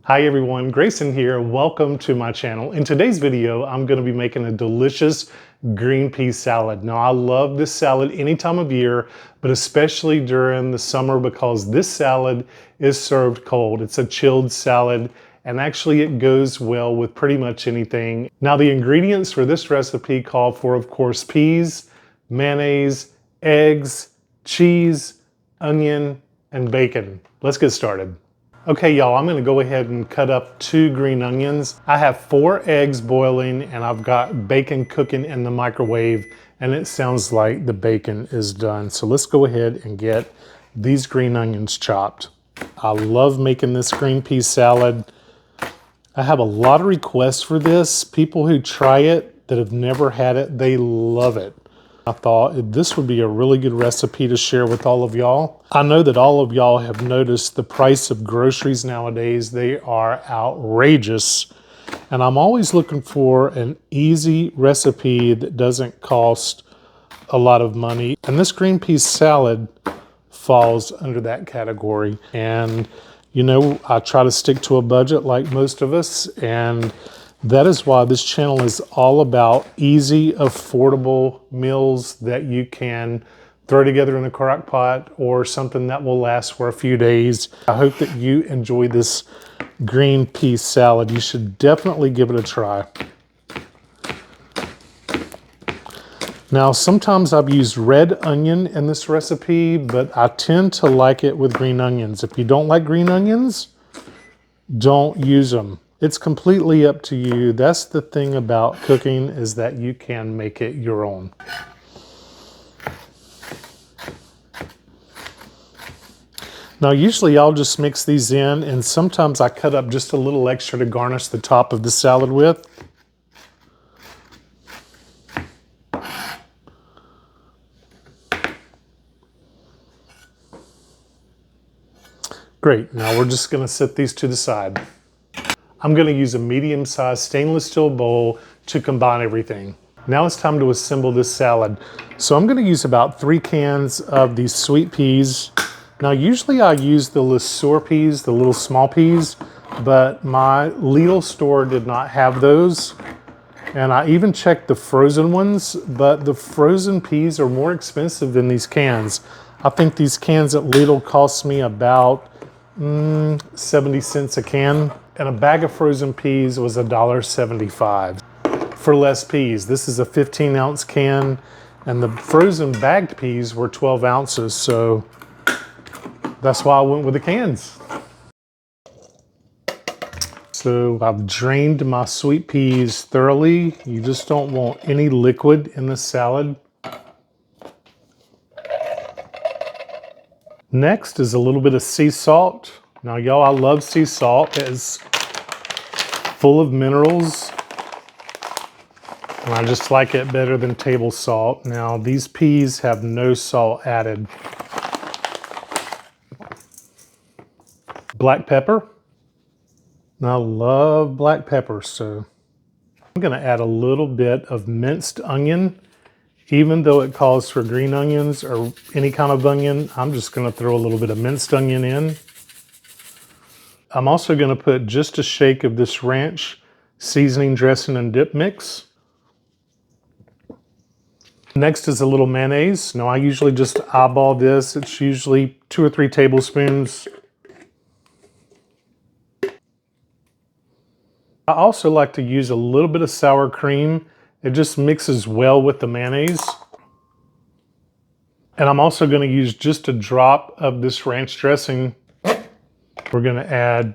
Hi everyone, Grayson here. Welcome to my channel. In today's video, I'm going to be making a delicious green pea salad. Now I love this salad any time of year, but especially during the summer because this salad is served cold. It's a chilled salad and actually it goes well with pretty much anything. Now the ingredients for this recipe call for, of course, peas, mayonnaise, eggs, cheese, onion, and bacon. Let's get started. Okay, y'all, I'm gonna go ahead and cut up 2 green onions. I have 4 eggs boiling and I've got bacon cooking in the microwave and it sounds like the bacon is done. So let's go ahead and get these green onions chopped. I love making this green pea salad. I have a lot of requests for this. People who try it that have never had it, they love it. I thought this would be a really good recipe to share with all of y'all. I know that all of y'all have noticed the price of groceries nowadays. They are outrageous. And I'm always looking for an easy recipe that doesn't cost a lot of money. And this green pea salad falls under that category. And you know, I try to stick to a budget like most of us. And that is why this channel is all about easy, affordable meals that you can throw together in a crock pot or something that will last for a few days. I hope that you enjoy this green pea salad. You should definitely give it a try. Now, sometimes I've used red onion in this recipe, but I tend to like it with green onions. If you don't like green onions, don't use them. It's completely up to you. That's the thing about cooking, is that you can make it your own. Now usually I'll just mix these in, and sometimes I cut up just a little extra to garnish the top of the salad with. Great, now we're just gonna set these to the side. I'm gonna use a medium-sized stainless steel bowl to combine everything. Now it's time to assemble this salad. So I'm gonna use about 3 cans of these sweet peas. Now usually I use the Lesueur peas, the little small peas, but my Lidl store did not have those. And I even checked the frozen ones, but the frozen peas are more expensive than these cans. I think these cans at Lidl cost me about 70 cents a can. And a bag of frozen peas was $1.75 for less peas. This is a 15-ounce can, and the frozen bagged peas were 12 ounces, so that's why I went with the cans. So I've drained my sweet peas thoroughly. You just don't want any liquid in the salad. Next is a little bit of sea salt. Now y'all, I love sea salt. It's full of minerals, and I just like it better than table salt. Now these peas have no salt added. Black pepper. Now I love black pepper, so I'm gonna add a little bit of minced onion. Even though it calls for green onions or any kind of onion, I'm just gonna throw a little bit of minced onion in. I'm also gonna put just a shake of this ranch seasoning, dressing, and dip mix. Next is a little mayonnaise. Now I usually just eyeball this. It's usually 2 or 3 tablespoons. I also like to use a little bit of sour cream. It just mixes well with the mayonnaise. And I'm also gonna use just a drop of this ranch dressing. We're gonna add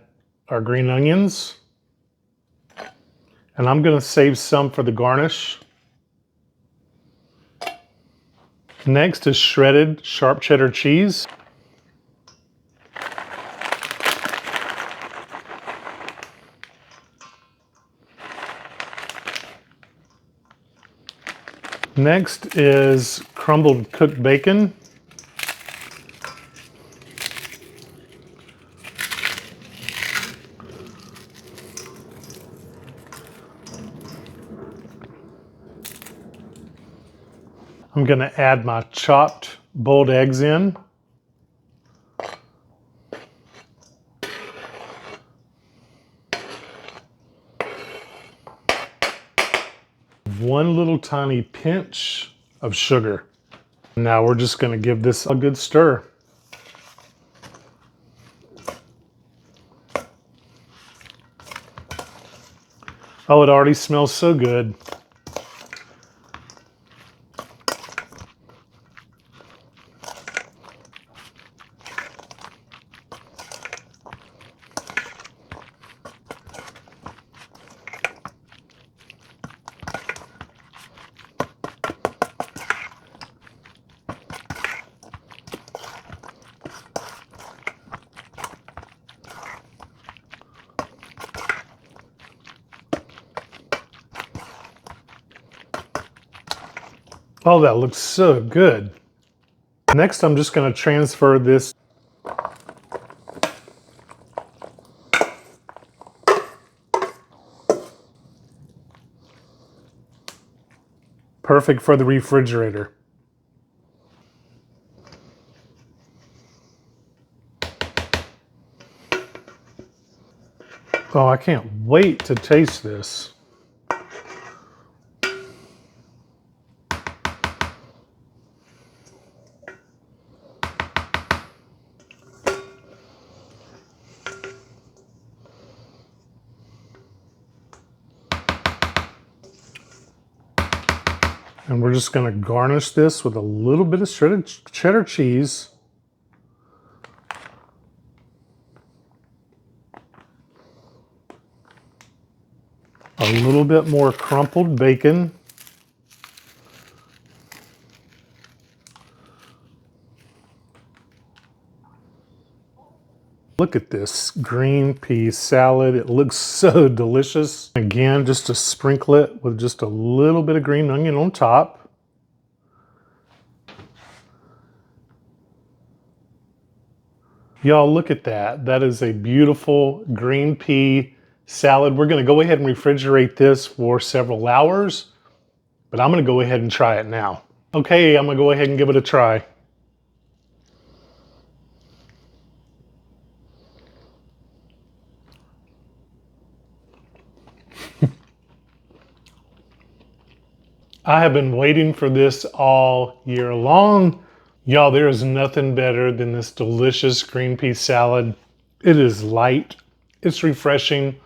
our green onions. And I'm gonna save some for the garnish. Next is shredded sharp cheddar cheese. Next is crumbled cooked bacon. I'm gonna add my chopped boiled eggs in. one little tiny pinch of sugar. Now we're just going to give this a good stir. Oh, it already smells so good. Oh, that looks so good. Next, I'm just going to transfer this. Perfect for the refrigerator. Oh, I can't wait to taste this. And we're just going to garnish this with a little bit of shredded cheddar cheese. A little bit more crumpled bacon. Look at this green pea salad. It looks so delicious. Again, just to sprinkle it with just a little bit of green onion on top. Y'all, look at that. That is a beautiful green pea salad. We're going to go ahead and refrigerate this for several hours, but I'm going to go ahead and try it now. Okay, I'm going to go ahead and give it a try. I have been waiting for this all year long. Y'all, there is nothing better than this delicious green pea salad. It is light, it's refreshing,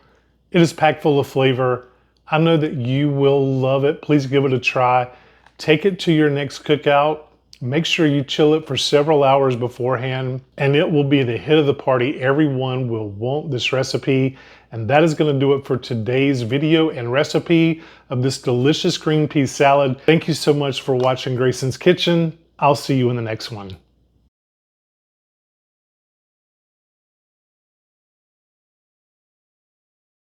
it is packed full of flavor. I know that you will love it. Please give it a try. Take it to your next cookout. Make sure you chill it for several hours beforehand, and it will be the hit of the party. Everyone will want this recipe. And that is going to do it for today's video and recipe of this delicious green pea salad. Thank you so much for watching Grayson's Kitchen. I'll see you in the next one.